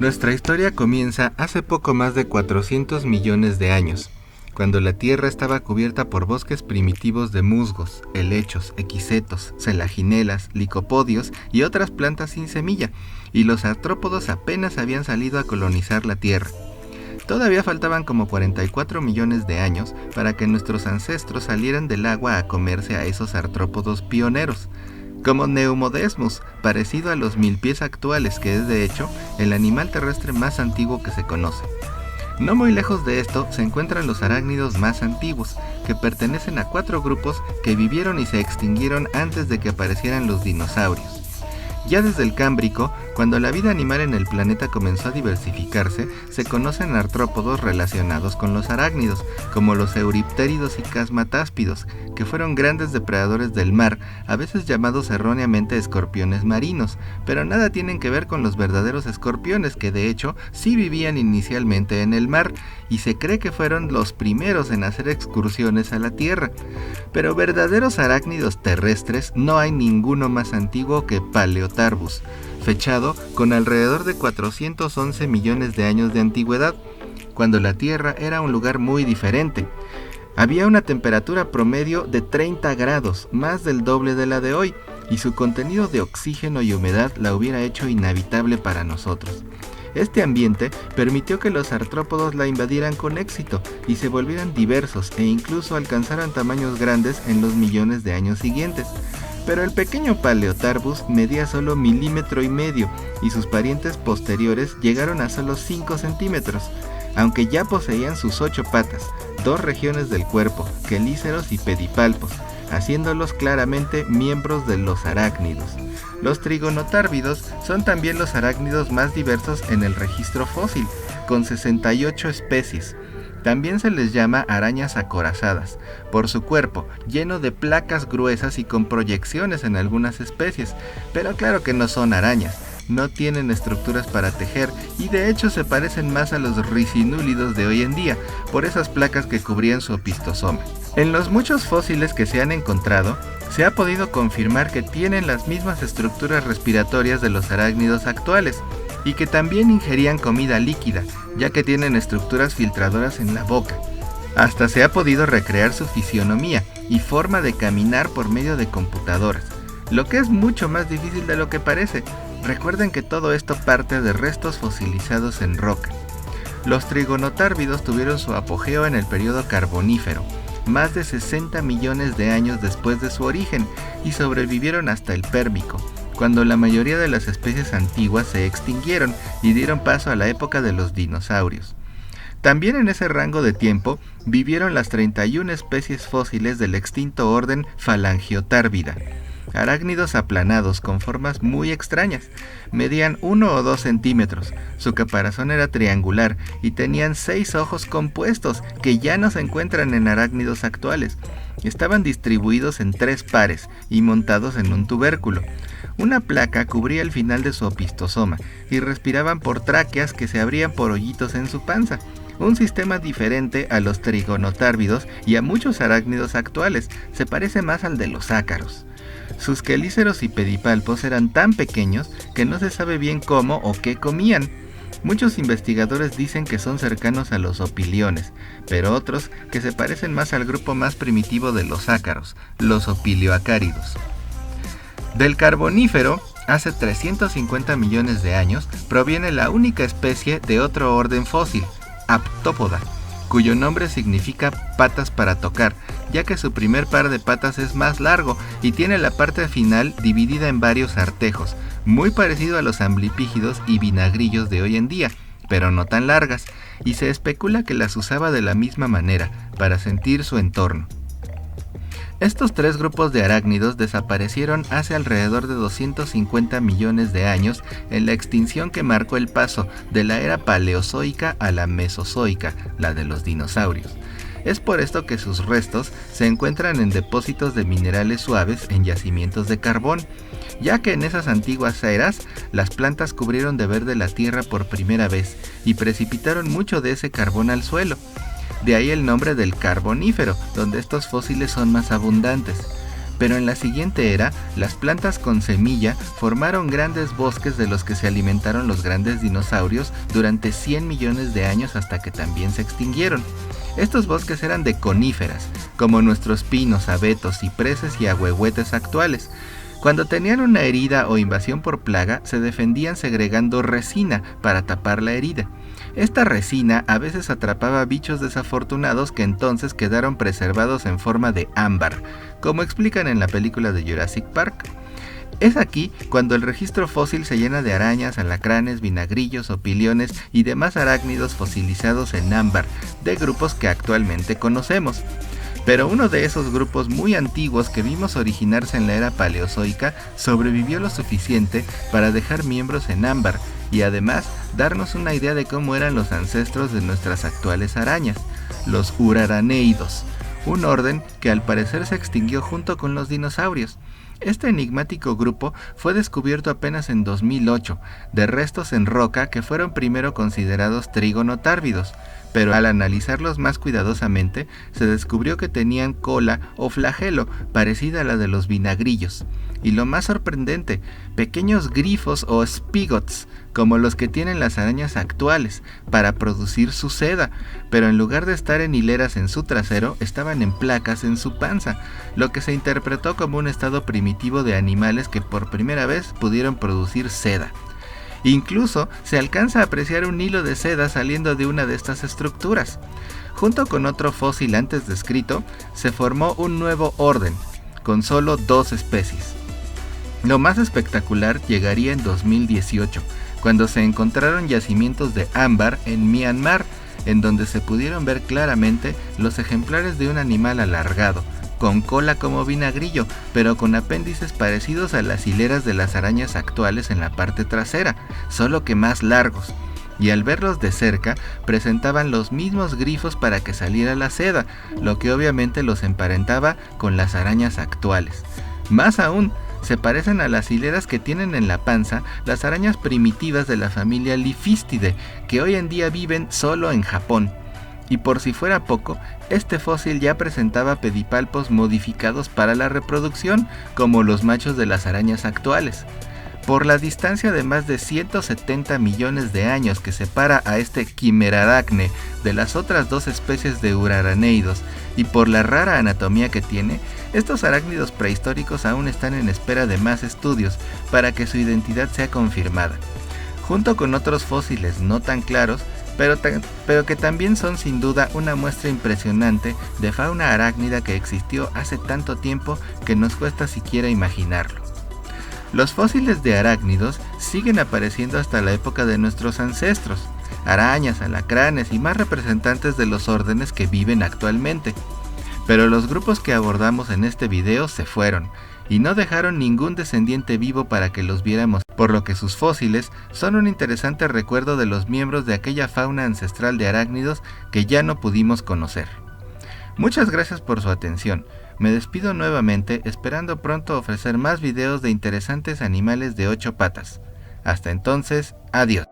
Nuestra historia comienza hace poco más de 400 millones de años, cuando la Tierra estaba cubierta por bosques primitivos de musgos, helechos, equisetos, celaginelas, licopodios y otras plantas sin semilla, y los artrópodos apenas habían salido a colonizar la Tierra. Todavía faltaban como 44 millones de años para que nuestros ancestros salieran del agua a comerse a esos artrópodos pioneros, como Neumodesmus, parecido a los milpies actuales, que es de hecho el animal terrestre más antiguo que se conoce. No muy lejos de esto se encuentran los arácnidos más antiguos, que pertenecen a 4 grupos que vivieron y se extinguieron antes de que aparecieran los dinosaurios. Ya desde el Cámbrico, cuando la vida animal en el planeta comenzó a diversificarse, se conocen artrópodos relacionados con los arácnidos, como los euriptéridos y casmatáspidos, que fueron grandes depredadores del mar, a veces llamados erróneamente escorpiones marinos, pero nada tienen que ver con los verdaderos escorpiones, que de hecho sí vivían inicialmente en el mar, y se cree que fueron los primeros en hacer excursiones a la Tierra. Pero verdaderos arácnidos terrestres no hay ninguno más antiguo que Paleotarbus, fechado con alrededor de 411 millones de años de antigüedad, cuando la Tierra era un lugar muy diferente. Había una temperatura promedio de 30 grados, más del doble de la de hoy, y su contenido de oxígeno y humedad la hubiera hecho inhabitable para nosotros. Este ambiente permitió que los artrópodos la invadieran con éxito y se volvieran diversos e incluso alcanzaran tamaños grandes en los millones de años siguientes. Pero el pequeño Paleotarbus medía solo 1,5 milímetros y sus parientes posteriores llegaron a solo 5 centímetros, aunque ya poseían sus 8 patas, 2 regiones del cuerpo, quelíceros y pedipalpos, haciéndolos claramente miembros de los arácnidos. Los trigonotárvidos son también los arácnidos más diversos en el registro fósil, con 68 especies. También se les llama arañas acorazadas, por su cuerpo, lleno de placas gruesas y con proyecciones en algunas especies, pero claro que no son arañas, no tienen estructuras para tejer y de hecho se parecen más a los ricinúlidos de hoy en día, por esas placas que cubrían su opistosoma. En los muchos fósiles que se han encontrado, se ha podido confirmar que tienen las mismas estructuras respiratorias de los arácnidos actuales, y que también ingerían comida líquida, ya que tienen estructuras filtradoras en la boca. Hasta se ha podido recrear su fisionomía y forma de caminar por medio de computadoras, lo que es mucho más difícil de lo que parece. Recuerden que todo esto parte de restos fosilizados en roca. Los trigonotárvidos tuvieron su apogeo en el periodo carbonífero, más de 60 millones de años después de su origen, y sobrevivieron hasta el Pérmico, cuando la mayoría de las especies antiguas se extinguieron y dieron paso a la época de los dinosaurios. También en ese rango de tiempo vivieron las 31 especies fósiles del extinto orden Falangiotárvida, arácnidos aplanados con formas muy extrañas. Medían 1 o 2 centímetros, su caparazón era triangular y tenían 6 ojos compuestos que ya no se encuentran en arácnidos actuales. Estaban distribuidos en 3 pares y montados en un tubérculo. Una placa cubría el final de su opistosoma y respiraban por tráqueas que se abrían por hoyitos en su panza. Un sistema diferente a los trigonotárvidos y a muchos arácnidos actuales, se parece más al de los ácaros. Sus quelíceros y pedipalpos eran tan pequeños que no se sabe bien cómo o qué comían. Muchos investigadores dicen que son cercanos a los opiliones, pero otros que se parecen más al grupo más primitivo de los ácaros, los opilioacáridos. Del Carbonífero, hace 350 millones de años, proviene la única especie de otro orden fósil, Aptópoda, cuyo nombre significa patas para tocar, ya que su primer par de patas es más largo y tiene la parte final dividida en varios artejos, muy parecido a los amblipígidos y vinagrillos de hoy en día, pero no tan largas, y se especula que las usaba de la misma manera, para sentir su entorno. Estos 3 grupos de arácnidos desaparecieron hace alrededor de 250 millones de años en la extinción que marcó el paso de la era paleozoica a la mesozoica, la de los dinosaurios. Es por esto que sus restos se encuentran en depósitos de minerales suaves en yacimientos de carbón, ya que en esas antiguas eras las plantas cubrieron de verde la tierra por primera vez y precipitaron mucho de ese carbón al suelo. De ahí el nombre del Carbonífero, donde estos fósiles son más abundantes. pero en la siguiente era, las plantas con semilla formaron grandes bosques de los que se alimentaron los grandes dinosaurios durante 100 millones de años hasta que también se extinguieron. Estos bosques eran de coníferas, como nuestros pinos, abetos, cipreses y ahuehuetes actuales. Cuando tenían una herida o invasión por plaga, se defendían segregando resina para tapar la herida. Esta resina a veces atrapaba bichos desafortunados que entonces quedaron preservados en forma de ámbar, como explican en la película de Jurassic Park. Es aquí cuando el registro fósil se llena de arañas, alacranes, vinagrillos, opiliones y demás arácnidos fosilizados en ámbar, de grupos que actualmente conocemos. Pero uno de esos grupos muy antiguos que vimos originarse en la era paleozoica sobrevivió lo suficiente para dejar miembros en ámbar y además darnos una idea de cómo eran los ancestros de nuestras actuales arañas, los uraraneidos, un orden que al parecer se extinguió junto con los dinosaurios. Este enigmático grupo fue descubierto apenas en 2008, de restos en roca que fueron primero considerados trígonotárvidos, pero al analizarlos más cuidadosamente se descubrió que tenían cola o flagelo parecida a la de los vinagrillos. Y lo más sorprendente, pequeños grifos o spigots, como los que tienen las arañas actuales, para producir su seda, pero en lugar de estar en hileras en su trasero, estaban en placas en su panza, lo que se interpretó como un estado primitivo de animales que por primera vez pudieron producir seda. Incluso se alcanza a apreciar un hilo de seda saliendo de una de estas estructuras. Junto con otro fósil antes descrito, se formó un nuevo orden, con solo 2 especies. Lo más espectacular llegaría en 2018, cuando se encontraron yacimientos de ámbar en Myanmar, en donde se pudieron ver claramente los ejemplares de un animal alargado, con cola como vinagrillo, pero con apéndices parecidos a las hileras de las arañas actuales en la parte trasera, solo que más largos. Y al verlos de cerca, presentaban los mismos grifos para que saliera la seda, lo que obviamente los emparentaba con las arañas actuales. Más aún, se parecen a las hileras que tienen en la panza las arañas primitivas de la familia Liphistidae, que hoy en día viven solo en Japón. Y por si fuera poco, este fósil ya presentaba pedipalpos modificados para la reproducción, como los machos de las arañas actuales. Por la distancia de más de 170 millones de años que separa a este Chimerarachne de las otras 2 especies de uraraneidos y por la rara anatomía que tiene, estos arácnidos prehistóricos aún están en espera de más estudios para que su identidad sea confirmada. Junto con otros fósiles no tan claros, pero que también son sin duda una muestra impresionante de fauna arácnida que existió hace tanto tiempo que nos cuesta siquiera imaginarlo. Los fósiles de arácnidos siguen apareciendo hasta la época de nuestros ancestros, arañas, alacranes y más representantes de los órdenes que viven actualmente. Pero los grupos que abordamos en este video se fueron, y no dejaron ningún descendiente vivo para que los viéramos, por lo que sus fósiles son un interesante recuerdo de los miembros de aquella fauna ancestral de arácnidos que ya no pudimos conocer. Muchas gracias por su atención. Me despido nuevamente esperando pronto ofrecer más videos de interesantes animales de 8 patas. Hasta entonces, adiós.